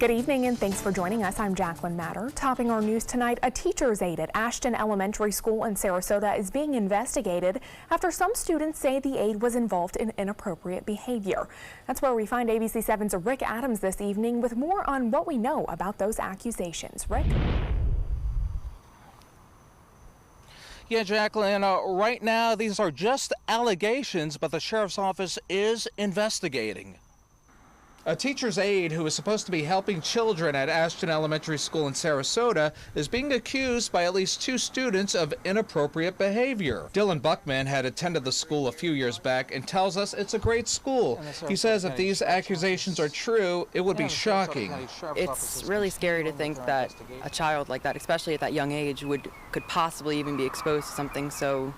Good evening and thanks for joining us. I'm Jacqueline Matter. Topping our news tonight, a teacher's aide at Ashton Elementary School in Sarasota is being investigated after some students say the aide was involved in inappropriate behavior. That's where we find ABC 7's Rick Adams this evening with more on what we know about those accusations. Rick? Yeah, Jacqueline, right now these are just allegations, but the sheriff's office is investigating. A teacher's aide who is supposed to be helping children at Ashton Elementary School in Sarasota is being accused by at least 2 students of inappropriate behavior. Dylan Buckman had attended the school a few years back and tells us it's a great school. He says if these accusations are true, it would be shocking. It's really scary to think that a child like that, especially at that young age, could possibly even be exposed to something so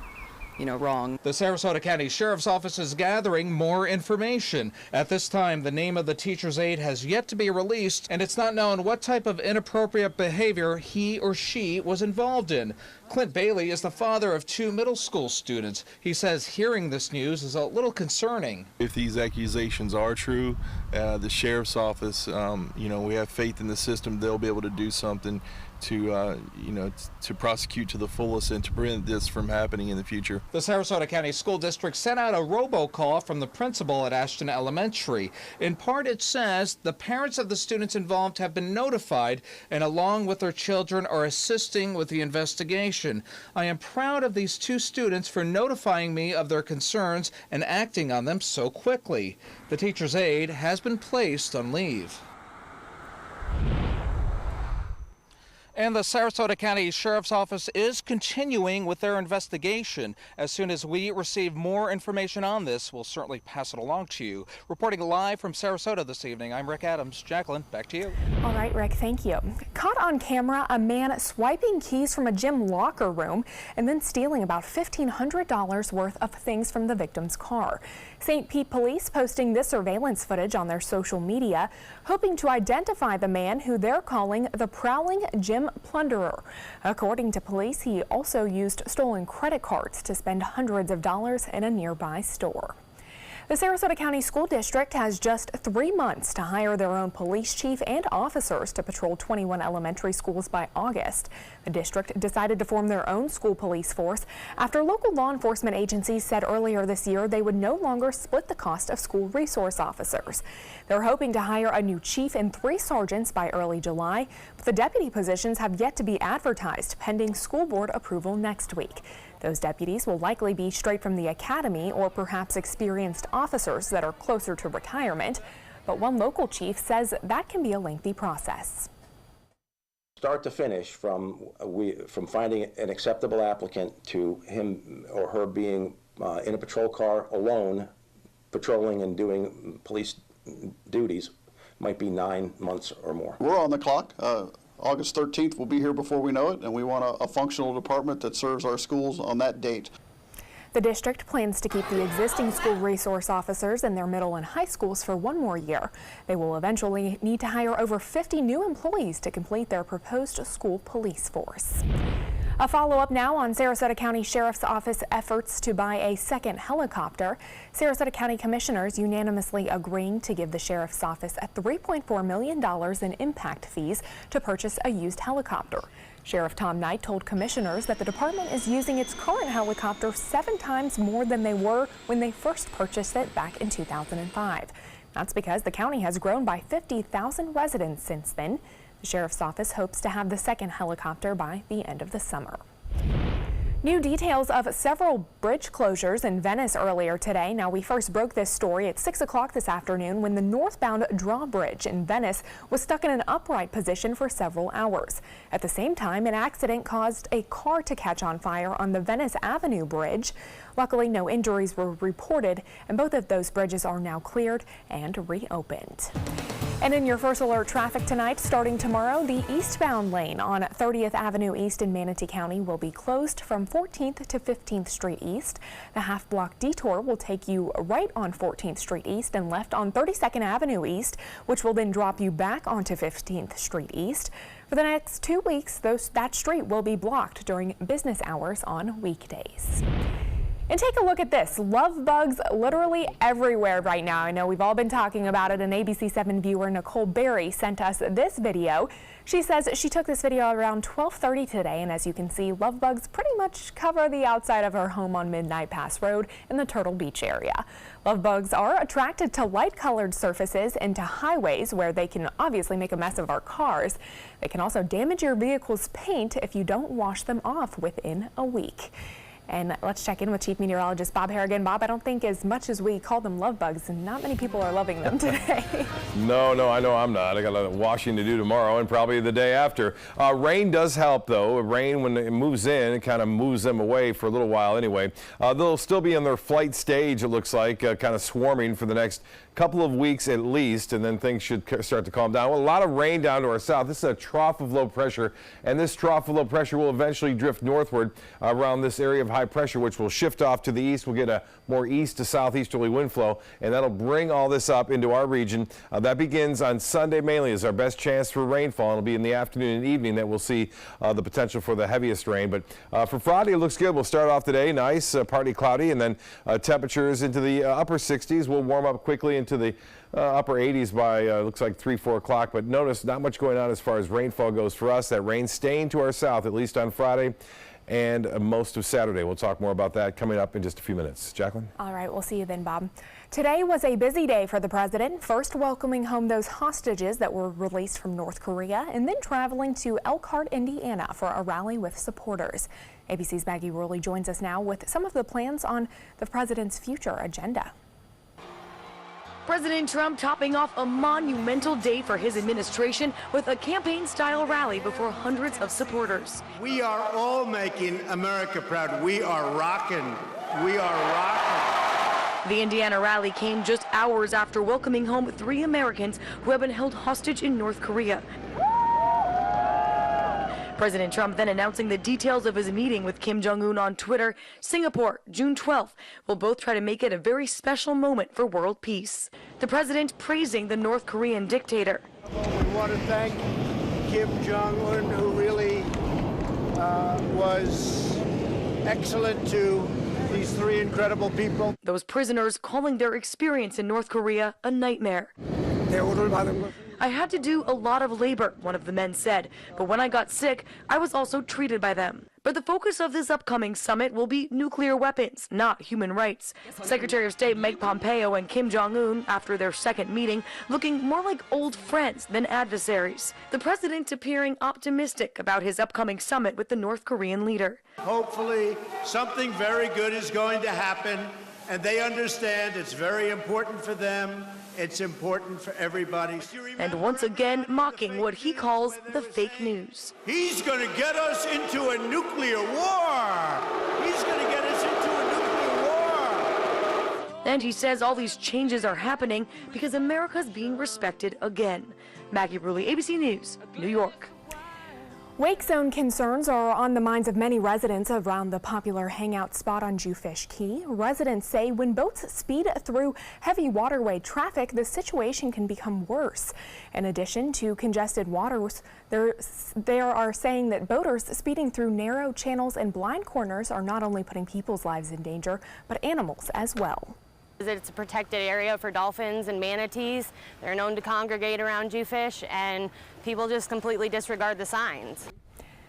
wrong. The Sarasota County Sheriff's Office is gathering more information. At this time, the name of the teacher's aide has yet to be released, and it's not known what type of inappropriate behavior he or she was involved in. Clint Bailey is the father of 2 middle school students. He says hearing this news is a little concerning. If these accusations are true, the Sheriff's Office, we have faith in the system. They'll be able to do something to prosecute to the fullest and to prevent this from happening in the future. The Sarasota County School District sent out a robocall from the principal at Ashton Elementary. In part, it says the parents of the students involved have been notified and along with their children are assisting with the investigation. I am proud of these 2 students for notifying me of their concerns and acting on them so quickly. The teacher's aide has been placed on leave. And the Sarasota County Sheriff's Office is continuing with their investigation. As soon as we receive more information on this, we'll certainly pass it along to you. Reporting live from Sarasota this evening, I'm Rick Adams. Jacqueline, back to you. All right, Rick, thank you. Caught on camera, a man swiping keys from a gym locker room and then stealing about $1,500 worth of things from the victim's car. St. Pete police posting this surveillance footage on their social media, hoping to identify the man who they're calling the prowling gym plunderer. According to police, he also used stolen credit cards to spend hundreds of dollars in a nearby store. The Sarasota County School District has just 3 months to hire their own police chief and officers to patrol 21 elementary schools by August. The district decided to form their own school police force after local law enforcement agencies said earlier this year they would no longer split the cost of school resource officers. They're hoping to hire a new chief and 3 sergeants by early July, but the deputy positions have yet to be advertised pending school board approval next week. Those deputies will likely be straight from the academy or perhaps experienced officers that are closer to retirement. But one local chief says that can be a lengthy process. Start to finish, from finding an acceptable applicant to him or her being in a patrol car alone, patrolling and doing police duties, might be 9 months or more. We're on the clock. August 13th will be here before we know it, and we want a functional department that serves our schools on that date. The district plans to keep the existing school resource officers in their middle and high schools for 1 more year. They will eventually need to hire over 50 new employees to complete their proposed school police force. A follow-up now on Sarasota County Sheriff's Office efforts to buy a second helicopter. Sarasota County commissioners unanimously agreeing to give the Sheriff's Office a $3.4 million in impact fees to purchase a used helicopter. Sheriff Tom Knight told commissioners that the department is using its current helicopter 7 times more than they were when they first purchased it back in 2005. That's because the county has grown by 50,000 residents since then. The Sheriff's Office hopes to have the second helicopter by the end of the summer. New details of several bridge closures in Venice earlier today. Now, we first broke this story at 6 o'clock this afternoon when the northbound drawbridge in Venice was stuck in an upright position for several hours. At the same time, an accident caused a car to catch on fire on the Venice Avenue Bridge. Luckily, no injuries were reported, and both of those bridges are now cleared and reopened. And in your first alert traffic tonight, starting tomorrow, the eastbound lane on 30th Avenue East in Manatee County will be closed from 14th to 15th Street East. The half-block detour will take you right on 14th Street East and left on 32nd Avenue East, which will then drop you back onto 15th Street East. For the next 2 weeks, that street will be blocked during business hours on weekdays. And take a look at this. Love bugs literally everywhere right now. I know we've all been talking about it, and ABC7 viewer Nicole Berry sent us this video. She says she took this video around 12:30 today, and as you can see, love bugs pretty much cover the outside of her home on Midnight Pass Road in the Turtle Beach area. Love bugs are attracted to light-colored surfaces and to highways where they can obviously make a mess of our cars. They can also damage your vehicle's paint if you don't wash them off within a week. And let's check in with Chief Meteorologist Bob Harrigan. Bob, I don't think as much as we call them love bugs, and not many people are loving them today. No, I know I'm not. I got a lot of washing to do tomorrow and probably the day after. Rain does help, though. Rain, when it moves in, it kind of moves them away for a little while anyway. They'll still be in their flight stage, it looks like, kind of swarming for the next couple of weeks at least, and then things should start to calm down. Well, a lot of rain down to our south. This is a trough of low pressure, and this trough of low pressure will eventually drift northward around this area of high pressure, which will shift off to the east. We'll get a more east to southeasterly wind flow, and that'll bring all this up into our region. That begins on Sunday mainly as our best chance for rainfall. It'll be in the afternoon and evening that we'll see the potential for the heaviest rain. But for Friday, it looks good. We'll start off today nice, partly cloudy, and then temperatures into the upper 60s. We'll warm up quickly into the upper 80s by looks like 3-4 o'clock. But notice not much going on as far as rainfall goes for us. That rain staying to our south, at least on Friday and most of Saturday. We'll talk more about that coming up in just a few minutes. Jacqueline? All right, we'll see you then, Bob. Today was a busy day for the president, first welcoming home those hostages that were released from North Korea and then traveling to Elkhart, Indiana for a rally with supporters. ABC's Maggie Rowley joins us now with some of the plans on the president's future agenda. President Trump topping off a monumental day for his administration with a campaign-style rally before hundreds of supporters. We are all making America proud. We are rocking. We are rocking. The Indiana rally came just hours after welcoming home 3 Americans who have been held hostage in North Korea. President Trump then announcing the details of his meeting with Kim Jong-un on Twitter. Singapore, June 12th, will both try to make it a very special moment for world peace. The president praising the North Korean dictator. We want to thank Kim Jong-un, who really was excellent to these 3 incredible people. Those prisoners calling their experience in North Korea a nightmare. I had to do a lot of labor, one of the men said, but when I got sick, I was also treated by them. But the focus of this upcoming summit will be nuclear weapons, not human rights. Secretary of State Mike Pompeo and Kim Jong-un, after their second meeting, looking more like old friends than adversaries. The president appearing optimistic about his upcoming summit with the North Korean leader. Hopefully, something very good is going to happen, and they understand it's very important for them. It's important for everybody. And once again, mocking what he calls the fake news. He's going to get us into a nuclear war. He's going to get us into a nuclear war. And he says all these changes are happening because America's being respected again. Maggie Rowley, ABC News, New York. Wake zone concerns are on the minds of many residents around the popular hangout spot on Jewfish Key. Residents say when boats speed through heavy waterway traffic, the situation can become worse. In addition to congested waters, they are saying that boaters speeding through narrow channels and blind corners are not only putting people's lives in danger, but animals as well. It's a protected area for dolphins and manatees. They're known to congregate around Jewfish, and people just completely disregard the signs.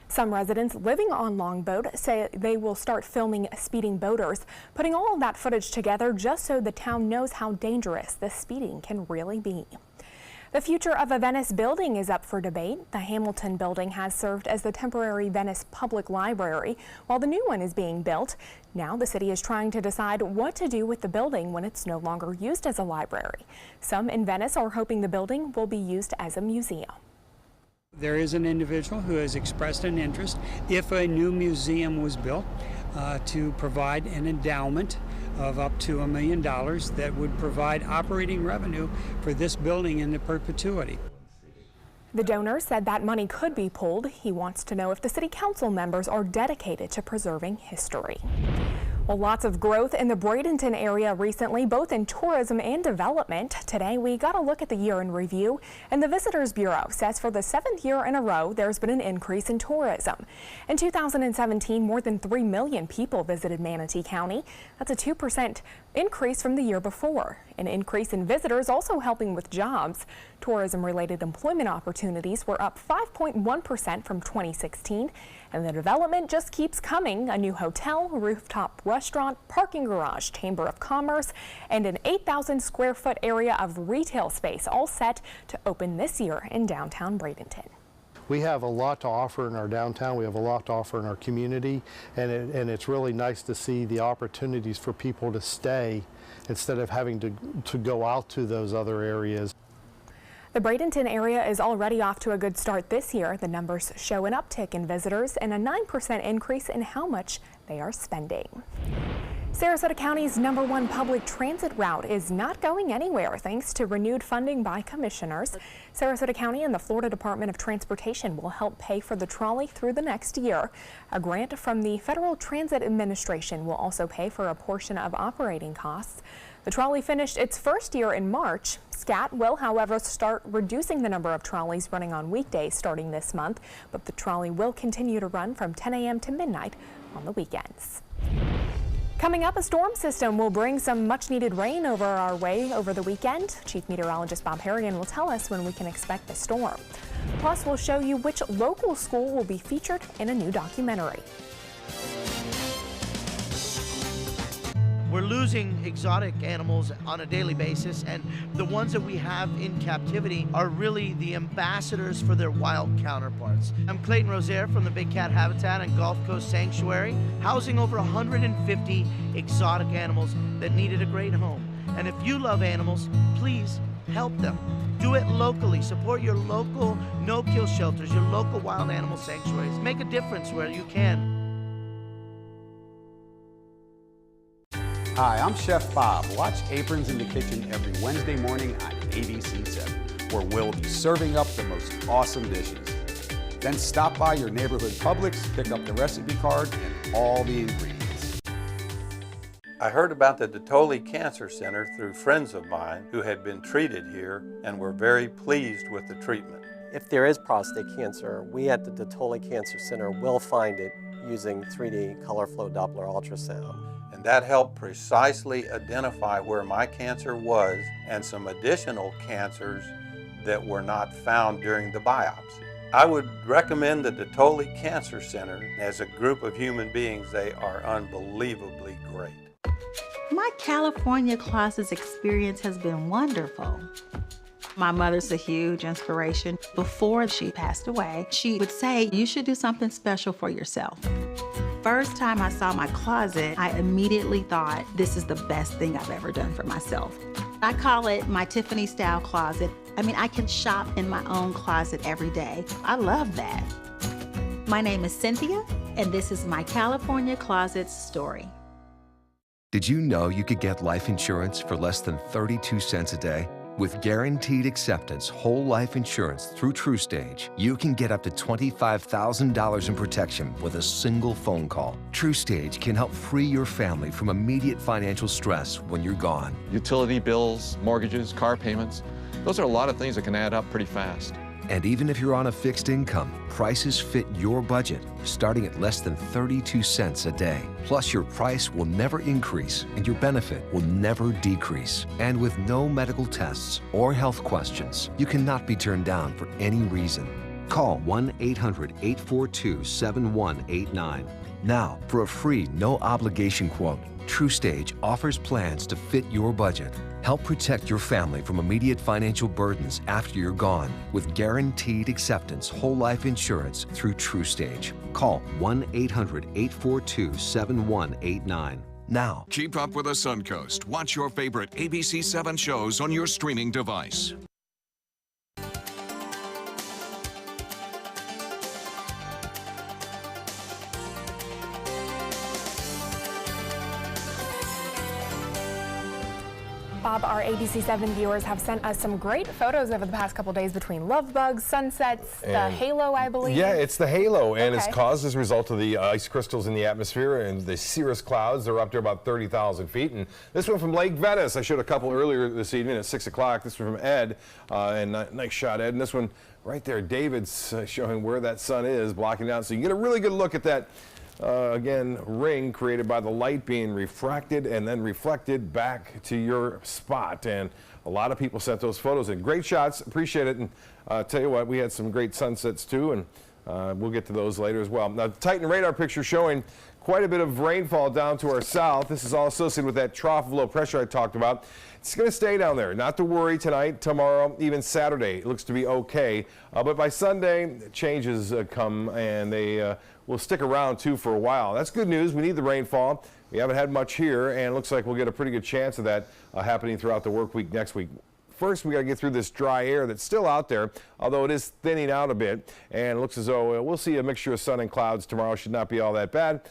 Some residents living on Longboat say they will start filming speeding boaters, putting all of that footage together just so the town knows how dangerous the speeding can really be. The future of a Venice building is up for debate. The Hamilton building has served as the temporary Venice Public Library while the new one is being built. Now the city is trying to decide what to do with the building when it's no longer used as a library. Some in Venice are hoping the building will be used as a museum. There is an individual who has expressed an interest, if a new museum was built, to provide an endowment of up to $1 million that would provide operating revenue for this building into perpetuity. The donor said that money could be pulled. He wants to know if the city council members are dedicated to preserving history. Well, lots of growth in the Bradenton area recently, both in tourism and development. Today, we got a look at the year in review, and the Visitors Bureau says for the 7th year in a row, there's been an increase in tourism. In 2017, more than 3 million people visited Manatee County. That's a 2% increase from the year before. An increase in visitors also helping with jobs. Tourism-related employment opportunities were up 5.1% from 2016, and the development just keeps coming. A new hotel, rooftop restaurant, parking garage, Chamber of Commerce, and an 8,000 square foot area of retail space all set to open this year in downtown Bradenton. We have a lot to offer in our downtown. We have a lot to offer in our community, and it's really nice to see the opportunities for people to stay instead of having to go out to those other areas. The Bradenton area is already off to a good start this year. The numbers show an uptick in visitors and a 9% increase in how much they are spending. Sarasota County's #1 public transit route is not going anywhere thanks to renewed funding by commissioners. Sarasota County and the Florida Department of Transportation will help pay for the trolley through the next year. A grant from the Federal Transit Administration will also pay for a portion of operating costs. The trolley finished its first year in March. SCAT will, however, start reducing the number of trolleys running on weekdays starting this month, but the trolley will continue to run from 10 a.m. to midnight on the weekends. Coming up, a storm system will bring some much-needed rain over our way over the weekend. Chief Meteorologist Bob Harrigan will tell us when we can expect the storm. Plus, we'll show you which local school will be featured in a new documentary. We're losing exotic animals on a daily basis, and the ones that we have in captivity are really the ambassadors for their wild counterparts. I'm Clayton Rozier from the Big Cat Habitat and Gulf Coast Sanctuary, housing over 150 exotic animals that needed a great home. And if you love animals, please help them. Do it locally. Support your local no-kill shelters, your local wild animal sanctuaries. Make a difference where you can. Hi, I'm Chef Bob. Watch Aprons in the Kitchen every Wednesday morning on ABC7, where we'll be serving up the most awesome dishes. Then stop by your neighborhood Publix, pick up the recipe card and all the ingredients. I heard about the Dotole Cancer Center through friends of mine who had been treated here and were very pleased with the treatment. If there is prostate cancer, we at the Dotole Cancer Center will find it using 3D color flow Doppler ultrasound. And that helped precisely identify where my cancer was and some additional cancers that were not found during the biopsy. I would recommend the Dotole Cancer Center. As a group of human beings, they are unbelievably great. My California Closets experience has been wonderful. My mother's a huge inspiration. Before she passed away, she would say, you should do something special for yourself. First time I saw my closet, I immediately thought, this is the best thing I've ever done for myself. I call it my Tiffany style closet. I mean, I can shop in my own closet every day. I love that. My name is Cynthia, and this is my California Closets story. Did you know you could get life insurance for less than 32 cents a day? With Guaranteed Acceptance whole life insurance through TruStage, you can get up to $25,000 in protection with a single phone call. TruStage can help free your family from immediate financial stress when you're gone. Utility bills, mortgages, car payments, those are a lot of things that can add up pretty fast. And even if you're on a fixed income, prices fit your budget, starting at less than 32 cents a day. Plus, your price will never increase and your benefit will never decrease. And with no medical tests or health questions, you cannot be turned down for any reason. Call 1-800-842-7189. Now, for a free, no-obligation quote, TruStage offers plans to fit your budget. Help protect your family from immediate financial burdens after you're gone with Guaranteed Acceptance whole life insurance through TruStage. Call 1-800-842-7189. Now. Keep up with the Suncoast. Watch your favorite ABC7 shows on your streaming device. Bob, our ABC7 viewers have sent us some great photos over the past couple days between love bugs, sunsets, the halo, I believe. Yeah, it's the halo, and it's caused as a result of the ice crystals in the atmosphere and the cirrus clouds. They're up to about 30,000 feet. And this one from Lake Venice, I showed a couple earlier this evening at 6 o'clock. This one from Ed, and nice shot, Ed. And this one right there, David's showing where that sun is, blocking down. So you get a really good look at that. Again, ring created by the light being refracted and then reflected back to your spot. And a lot of people sent those photos in. Great shots, appreciate it. And tell you what, we had some great sunsets too, and we'll get to those later as well. Now, Titan radar picture showing quite a bit of rainfall down to our south. This is all associated with that trough of low pressure I talked about. It's going to stay down there. Not to worry tonight, tomorrow, even Saturday. It looks to be okay. But by Sunday, changes come, and they will stick around too for a while. That's good news. We need the rainfall. We haven't had much here, and it looks like we'll get a pretty good chance of that happening throughout the work week next week. First, we got to get through this dry air that's still out there, although it is thinning out a bit, and it looks as though we'll see a mixture of sun and clouds tomorrow. Should not be all that bad.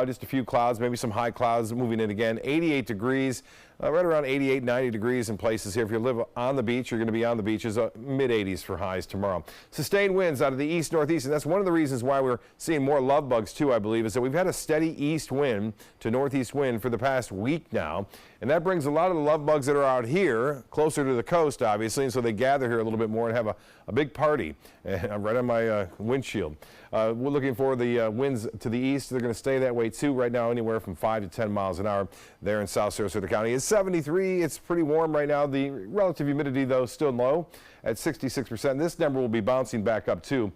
Just a few clouds, maybe some high clouds moving in again. 88 degrees, right around 88, 90 degrees in places here. If you live on the beach, you're going to be on the beaches, mid-80s for highs tomorrow. Sustained winds out of the east-northeast, and that's one of the reasons why we're seeing more love bugs too, I believe, is that we've had a steady east wind to northeast wind for the past week now, and that brings a lot of the love bugs that are out here closer to the coast, obviously, and so they gather here a little bit more and have a big party right on my windshield. We're looking for the winds to the east. They're going to stay that way too. Right now, anywhere from 5 to 10 miles an hour there in South Sarasota County. It's 73. It's pretty warm right now. The relative humidity, though, still low at 66%. This number will be bouncing back up too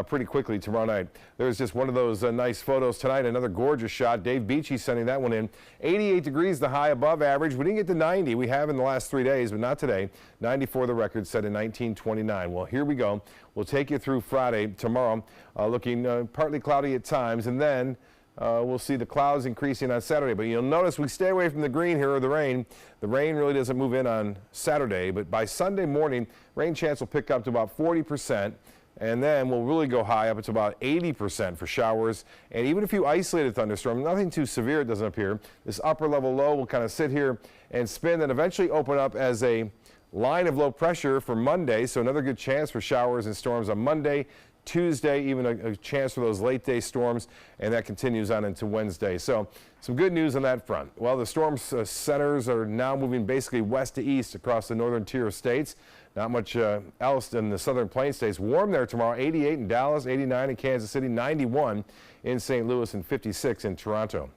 pretty quickly tomorrow night. There's just one of those nice photos tonight. Another gorgeous shot. Dave Beachy sending that one in. 88 degrees, the high above average. We didn't get to 90. We have in the last 3 days, but not today. 94 the record set in 1929. Well, here we go. We'll take you through Friday, tomorrow, looking partly cloudy at times, and then we'll see the clouds increasing on Saturday. But you'll notice we stay away from the green here or the rain. The rain really doesn't move in on Saturday, but by Sunday morning, rain chance will pick up to about 40%, and then we'll really go high up to about 80% for showers. And even a few isolated thunderstorms, nothing too severe, it doesn't appear. This upper level low will kind of sit here and spin and eventually open up as a line of low pressure for Monday, so another good chance for showers and storms on Monday, Tuesday, even a chance for those late day storms, and that continues on into Wednesday. So some good news on that front. Well, the storm centers are now moving basically west to east across the northern tier of states. Not much else in the southern plain states. Warm there tomorrow, 88 in Dallas, 89 in Kansas City, 91 in St. Louis, and 56 in Toronto.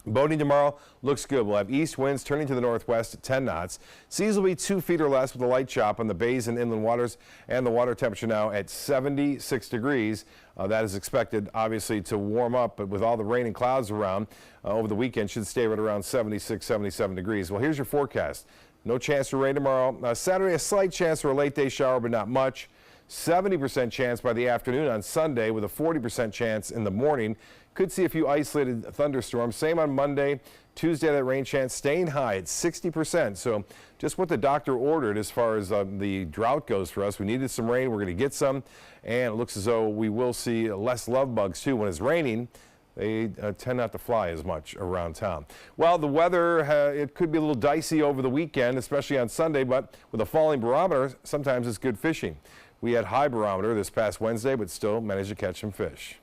Boating tomorrow looks good. We'll have east winds turning to the northwest at 10 knots. Seas will be 2 feet or less with a light chop on the bays and inland waters, and the water temperature now at 76 degrees. That is expected, obviously, to warm up, but with all the rain and clouds around over the weekend, should stay right around 76, 77 degrees. Well, here's your forecast. No chance for rain tomorrow. Saturday, a slight chance for a late day shower, but not much. 70% chance by the afternoon on Sunday with a 40% chance in the morning. Could see a few isolated thunderstorms. Same on Monday. Tuesday, that rain chance staying high at 60%. So just what the doctor ordered as far as the drought goes for us. We needed some rain. We're going to get some. And it looks as though we will see less love bugs, too. When it's raining, they tend not to fly as much around town. Well, the weather, it could be a little dicey over the weekend, especially on Sunday. But with a falling barometer, sometimes it's good fishing. We had high barometer this past Wednesday, but still managed to catch some fish.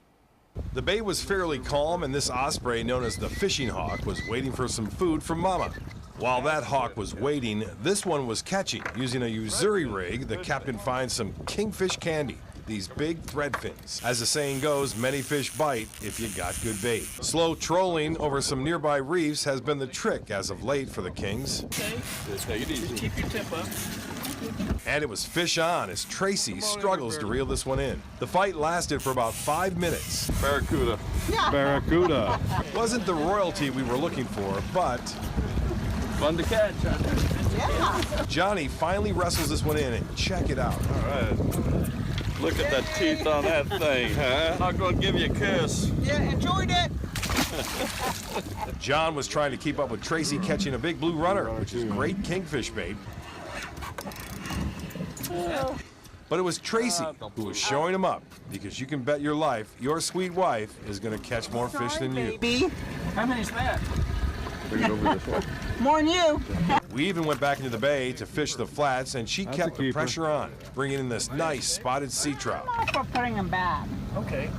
The bay was fairly calm, and this osprey, known as the fishing hawk, was waiting for some food from Mama. While that hawk was waiting, this one was catching. Using a Uzuri rig, the captain finds some kingfish candy, these big thread fins. As the saying goes, many fish bite if you got good bait. Slow trolling over some nearby reefs has been the trick as of late for the Kings. Take it easy. Keep your temp up. And it was fish on as Tracy struggles to reel this one in. The fight lasted for about 5 minutes. Barracuda. Barracuda. Wasn't the royalty we were looking for, but fun to catch, huh? Yeah. Johnny finally wrestles this one in, and check it out. All right. Look at the teeth on that thing, huh? I'm not going to give you a kiss. Yeah, enjoyed it. John was trying to keep up with Tracy catching a big blue runner, which is great kingfish bait. But it was Tracy who was showing him up, because you can bet your life your sweet wife is going to catch more fish than you. Baby. How many's that? More than you. We even went back into the bay to fish the flats, and she kept the pressure on, bringing in this nice spotted sea trout. For putting them back. Okay.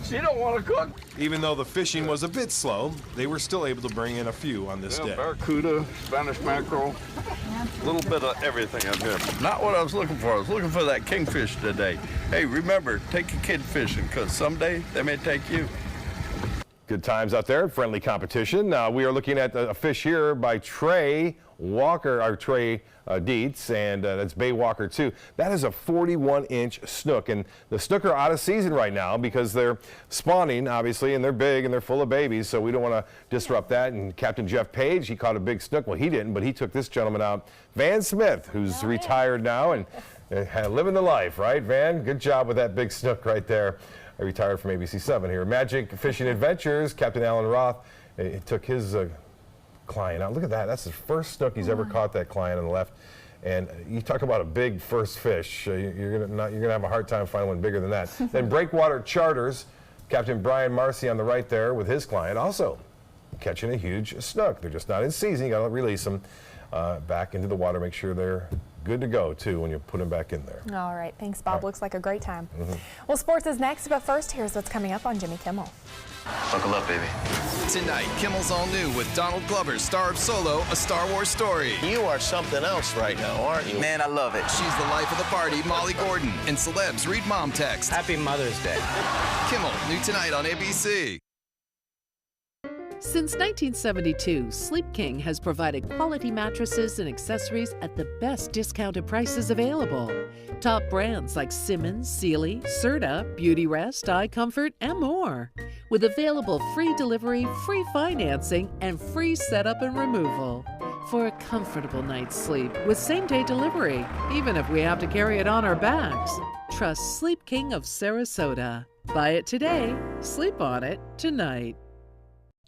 She don't want to cook. Even though the fishing was a bit slow, they were still able to bring in a few on this day. Barracuda, Spanish mackerel, a little bit of everything up here. Not what I was looking for. I was looking for that kingfish today. Hey, remember, take your kid fishing, because someday they may take you. Good times out there, friendly competition. We are looking at a fish here by Trey Walker, or Trey Dietz, and that's Bay Walker too. That is a 41-inch snook, and the snook are out of season right now because they're spawning, obviously, and they're big and they're full of babies, so we don't want to disrupt that. And Captain Jeff Page, he caught a big snook. Well, he didn't, but he took this gentleman out, Van Smith, who's retired now and living the life, right, Van? Good job with that big snook right there. I retired from ABC7 here. Magic Fishing Adventures, Captain Alan Roth, took his client out. Look at that. That's the first snook he's ever caught, that client on the left. And you talk about a big first fish. You're gonna have a hard time finding one bigger than that. Then Breakwater Charters, Captain Brian Marcy on the right there with his client, also catching a huge snook. They're just not in season. You gotta release them back into the water. Make sure they're good to go too when you put them back in there. All right, thanks, Bob. Right. Looks like a great time. Well, sports is next, but first, here's what's coming up on Jimmy Kimmel. Buckle up, baby. Tonight, Kimmel's all new with Donald Glover, star of Solo, A Star Wars Story. You are something else right now, aren't you? Man, I love it. She's the life of the party, Molly Gordon, and celebs read mom text. Happy Mother's Day. Kimmel, new tonight on ABC. Since 1972, Sleep King has provided quality mattresses and accessories at the best discounted prices available. Top brands like Simmons, Sealy, Serta, Beautyrest, iComfort, and more. With available free delivery, free financing, and free setup and removal. For a comfortable night's sleep with same-day delivery, even if we have to carry it on our backs. Trust Sleep King of Sarasota. Buy it today, sleep on it tonight.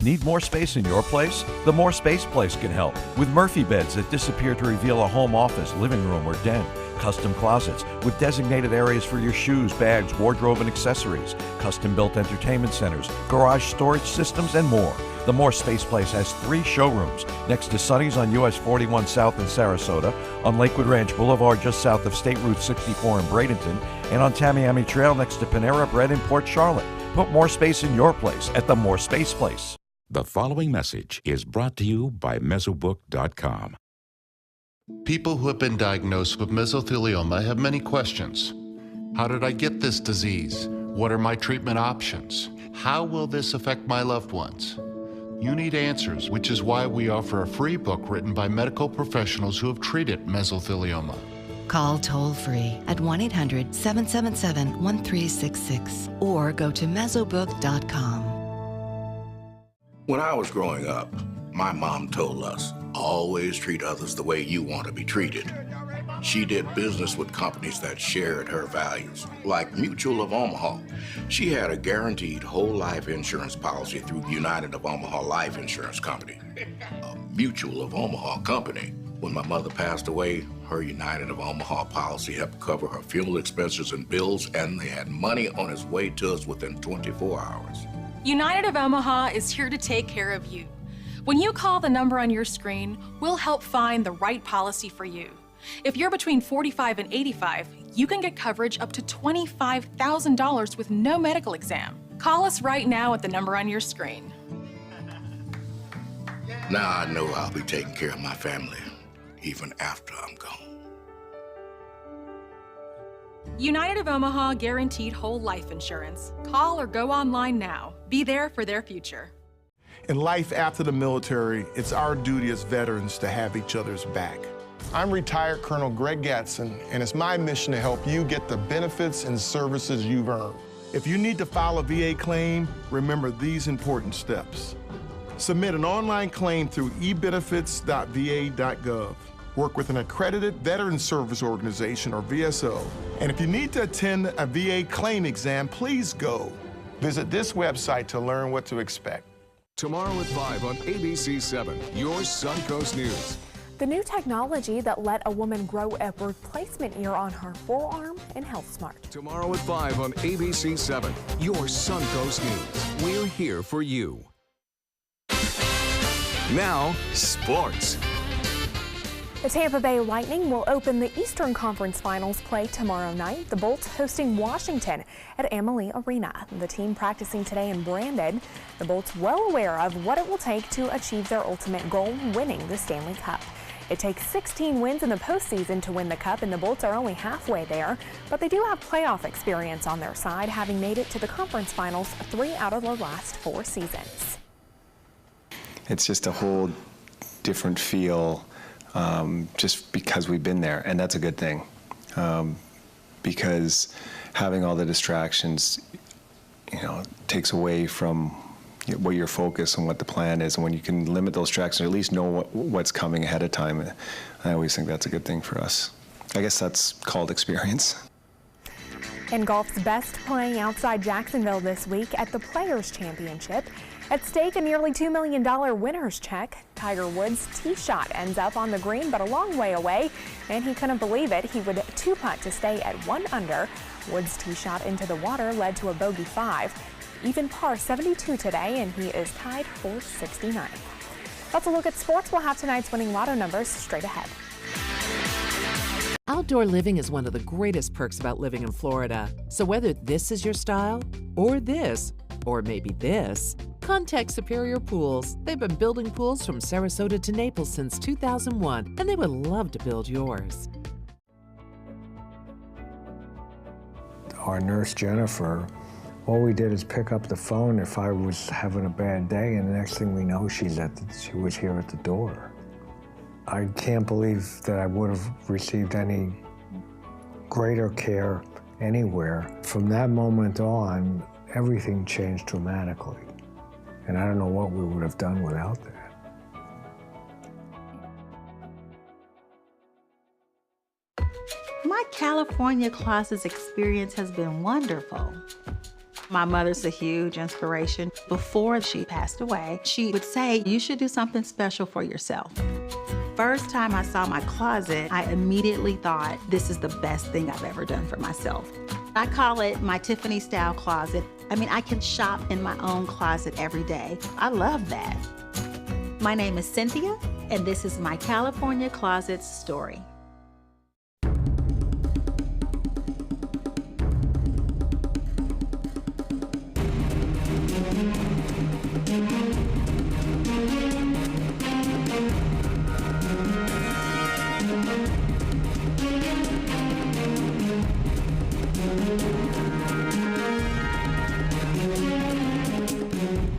Need more space in your place? The More Space Place can help with Murphy beds that disappear to reveal a home office, living room, or den. Custom closets with designated areas for your shoes, bags, wardrobe, and accessories. Custom-built entertainment centers, garage storage systems, and more. The More Space Place has 3 showrooms next to Sonny's on US 41 South in Sarasota, on Lakewood Ranch Boulevard just south of State Route 64 in Bradenton, and on Tamiami Trail next to Panera Bread in Port Charlotte. Put more space in your place at the More Space Place. The following message is brought to you by Mesobook.com. People who have been diagnosed with mesothelioma have many questions. How did I get this disease? What are my treatment options? How will this affect my loved ones? You need answers, which is why we offer a free book written by medical professionals who have treated mesothelioma. Call toll-free at 1-800-777-1366 or go to Mesobook.com. When I was growing up, my mom told us, always treat others the way you want to be treated. She did business with companies that shared her values, like Mutual of Omaha. She had a guaranteed whole life insurance policy through United of Omaha Life Insurance Company, a Mutual of Omaha company. When my mother passed away, her United of Omaha policy helped cover her funeral expenses and bills, and they had money on its way to us within 24 hours. United of Omaha is here to take care of you. When you call the number on your screen, we'll help find the right policy for you. If you're between 45 and 85, you can get coverage up to $25,000 with no medical exam. Call us right now at the number on your screen. Now I know I'll be taking care of my family, even after I'm gone. United of Omaha guaranteed whole life insurance. Call or go online now. Be there for their future. In life after the military, it's our duty as veterans to have each other's back. I'm retired Colonel Greg Gatson, and it's my mission to help you get the benefits and services you've earned. If you need to file a VA claim, remember these important steps. Submit an online claim through ebenefits.va.gov. Work with an accredited Veteran Service Organization, or VSO. And if you need to attend a VA claim exam, please go. Visit this website to learn what to expect. Tomorrow at 5 on ABC7, your Suncoast News. The new technology that let a woman grow a replacement ear on her forearm in HealthSmart. Tomorrow at 5 on ABC7, your Suncoast News. We're here for you. Now, sports. The Tampa Bay Lightning will open the Eastern Conference Finals play tomorrow night. The Bolts hosting Washington at Amalie Arena. The team practicing today in Brandon. The Bolts well aware of what it will take to achieve their ultimate goal, winning the Stanley Cup. It takes 16 wins in the postseason to win the Cup, and the Bolts are only halfway there. But they do have playoff experience on their side, having made it to the conference finals 3 out of the last 4 seasons. It's just a whole different feel. Just because we've been there, and that's a good thing, because having all the distractions, takes away from what your focus and what the plan is, and when you can limit those distractions, at least know what's coming ahead of time, I always think that's a good thing for us. I guess that's called experience. And golf's best playing outside Jacksonville this week at the Players Championship. At stake, a nearly $2 million winner's check. Tiger Woods' tee shot ends up on the green, but a long way away, and he couldn't believe it. He would 2-putt to stay at 1 under. Woods' tee shot into the water led to a bogey 5. Even par 72 today, and he is tied for 69. That's a look at sports. We'll have tonight's winning lotto numbers straight ahead. Outdoor living is one of the greatest perks about living in Florida. So whether this is your style, or this, or maybe this, contact Superior Pools. They've been building pools from Sarasota to Naples since 2001, and they would love to build yours. Our nurse, Jennifer, all we did is pick up the phone if I was having a bad day, and the next thing we know, she was here at the door. I can't believe that I would have received any greater care anywhere. From that moment on, everything changed dramatically. And I don't know what we would have done without that. My California Closets experience has been wonderful. My mother's a huge inspiration. Before she passed away, she would say, you should do something special for yourself. First time I saw my closet, I immediately thought, this is the best thing I've ever done for myself. I call it my Tiffany style closet. I mean, I can shop in my own closet every day. I love that. My name is Cynthia, and this is my California Closets story.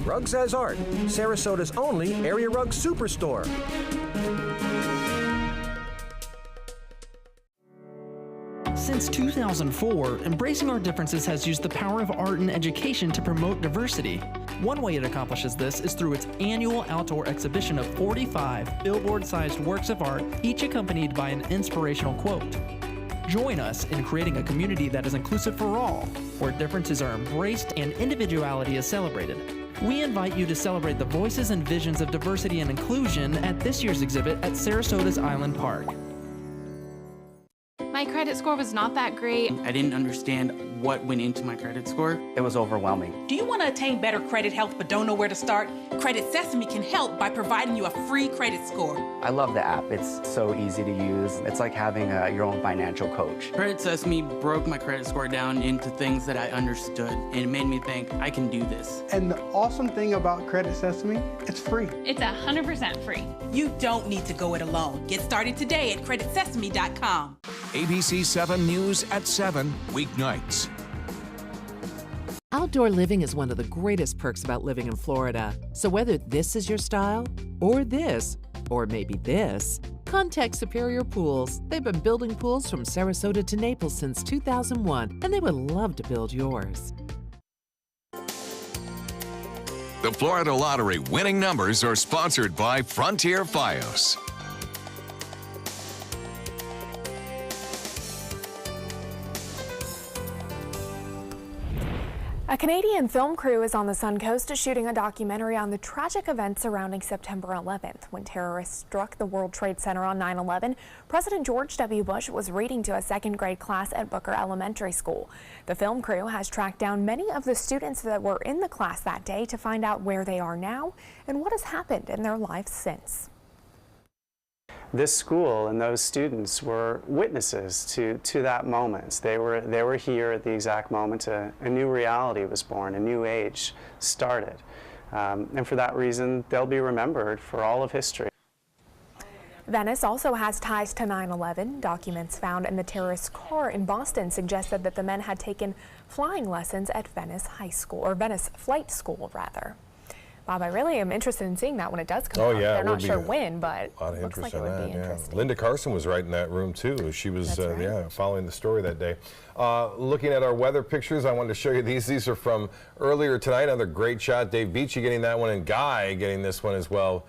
Rugs as Art, Sarasota's only area rug superstore. Since 2004, Embracing Our Differences has used the power of art and education to promote diversity. One way it accomplishes this is through its annual outdoor exhibition of 45 billboard-sized works of art, each accompanied by an inspirational quote. Join us in creating a community that is inclusive for all, where differences are embraced and individuality is celebrated. We invite you to celebrate the voices and visions of diversity and inclusion at this year's exhibit at Sarasota's Island Park. My credit score was not that great. I didn't understand what went into my credit score. It was overwhelming. Do you want to attain better credit health but don't know where to start? Credit Sesame can help by providing you a free credit score. I love the app. It's so easy to use. It's like having your own financial coach. Credit Sesame broke my credit score down into things that I understood, and it made me think, I can do this. And the awesome thing about Credit Sesame, it's free. It's 100% free. You don't need to go it alone. Get started today at creditsesame.com. ABC 7 News at 7, weeknights. Outdoor living is one of the greatest perks about living in Florida. So whether this is your style, or this, or maybe this, contact Superior Pools. They've been building pools from Sarasota to Naples since 2001, and they would love to build yours. The Florida Lottery winning numbers are sponsored by Frontier Fios. A Canadian film crew is on the Sun Coast shooting a documentary on the tragic events surrounding September 11th. When terrorists struck the World Trade Center on 9/11, President George W. Bush was reading to a second grade class at Booker Elementary School. The film crew has tracked down many of the students that were in the class that day to find out where they are now and what has happened in their lives since. This school and those students were witnesses to that moment. They were here at the exact moment a new reality was born, a new age started. And for that reason, they'll be remembered for all of history. Venice also has ties to 9/11. Documents found in the terrorist's car in Boston suggested that the men had taken flying lessons at Venice High School, or Venice Flight School, rather. Bob, I really am interested in seeing that when it does come out. Yeah, they're not sure when, but a lot of looks like interest it would in be that, interesting. Linda Carson was right in that room too. She was right. following the story that day. Looking at our weather pictures, I wanted to show you these. These are from earlier tonight. Another great shot. Dave Beachy getting that one, and Guy getting this one as well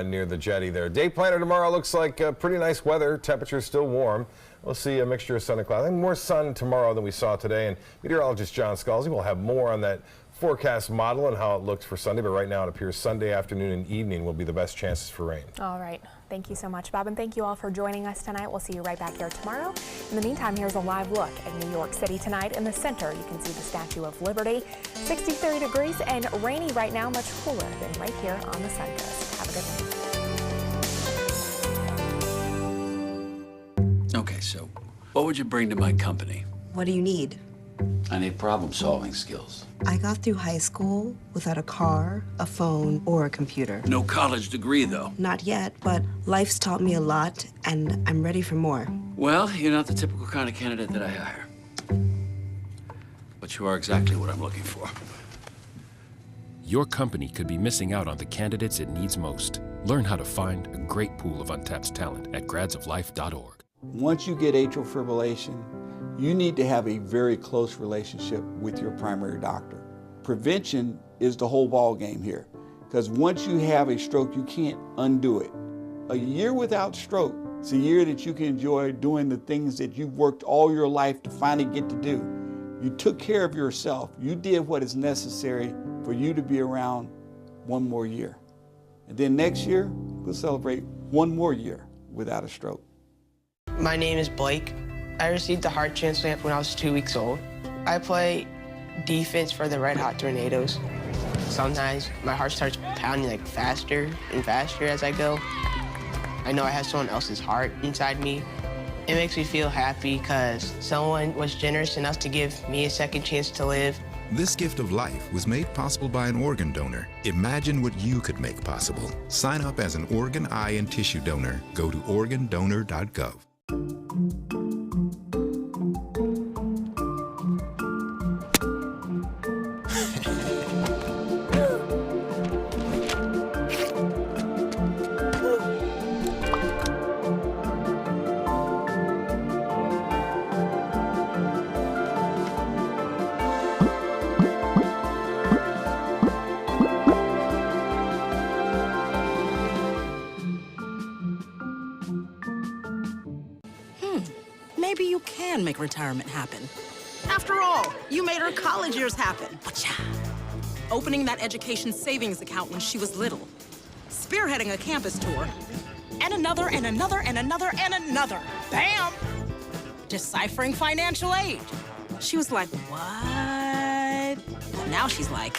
near the jetty there. Day planner tomorrow looks like pretty nice weather. Temperatures still warm. We'll see a mixture of sun and cloud. I think more sun tomorrow than we saw today. And meteorologist John Scalzi will have more on that forecast model and how it looks for Sunday, but right now it appears Sunday afternoon and evening will be the best chances for rain. All right. Thank you so much, Bob, and thank you all for joining us tonight. We'll see you right back here tomorrow. In the meantime, here's a live look at New York City tonight. In the center, you can see the Statue of Liberty. 63 degrees and rainy right now, much cooler than right here on the Sun Coast. Have a good one. Okay, so what would you bring to my company? What do you need? I need problem-solving skills. I got through high school without a car, a phone, or a computer. No college degree, though. Not yet, but life's taught me a lot, and I'm ready for more. Well, you're not the typical kind of candidate that I hire. But you are exactly what I'm looking for. Your company could be missing out on the candidates it needs most. Learn how to find a great pool of untapped talent at gradsoflife.org. Once you get atrial fibrillation, you need to have a very close relationship with your primary doctor. Prevention is the whole ball game here, because once you have a stroke, you can't undo it. A year without stroke is a year that you can enjoy doing the things that you've worked all your life to finally get to do. You took care of yourself. You did what is necessary for you to be around one more year. And then next year, we'll celebrate one more year without a stroke. My name is Blake. I received a heart transplant when I was 2 weeks old. I play defense for the Red Hot Tornadoes. Sometimes my heart starts pounding like faster and faster as I go. I know I have someone else's heart inside me. It makes me feel happy because someone was generous enough to give me a second chance to live. This gift of life was made possible by an organ donor. Imagine what you could make possible. Sign up as an organ, eye, and tissue donor. Go to organdonor.gov. Maybe you can make retirement happen. After all, you made her college years happen. Opening that education savings account when she was little. Spearheading a campus tour. And another, and another, and another, and another. Bam! Deciphering financial aid. She was like, what? Well, now she's like,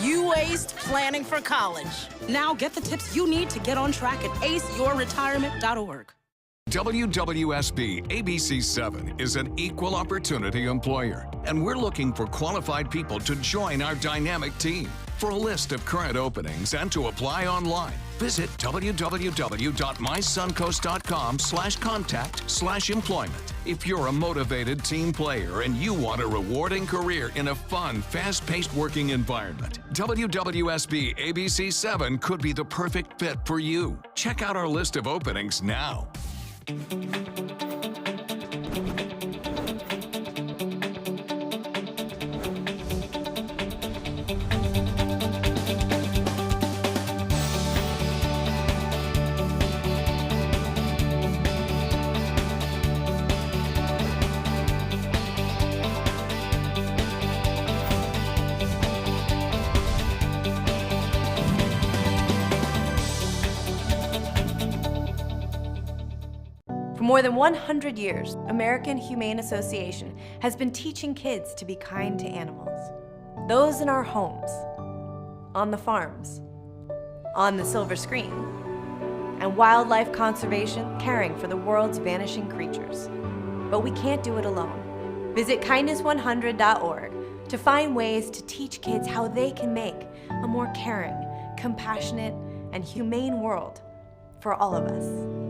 you aced planning for college. Now get the tips you need to get on track at aceyourretirement.org. WWSB ABC7 is an equal opportunity employer, and we're looking for qualified people to join our dynamic team. For a list of current openings and to apply online, visit www.mysuncoast.com/contact/employment. If you're a motivated team player and you want a rewarding career in a fun, fast-paced working environment, WWSB ABC7 could be the perfect fit for you. Check out our list of openings now. For more than 100 years, American Humane Association has been teaching kids to be kind to animals. Those in our homes, on the farms, on the silver screen, and wildlife conservation, caring for the world's vanishing creatures. But we can't do it alone. Visit kindness100.org to find ways to teach kids how they can make a more caring, compassionate, and humane world for all of us.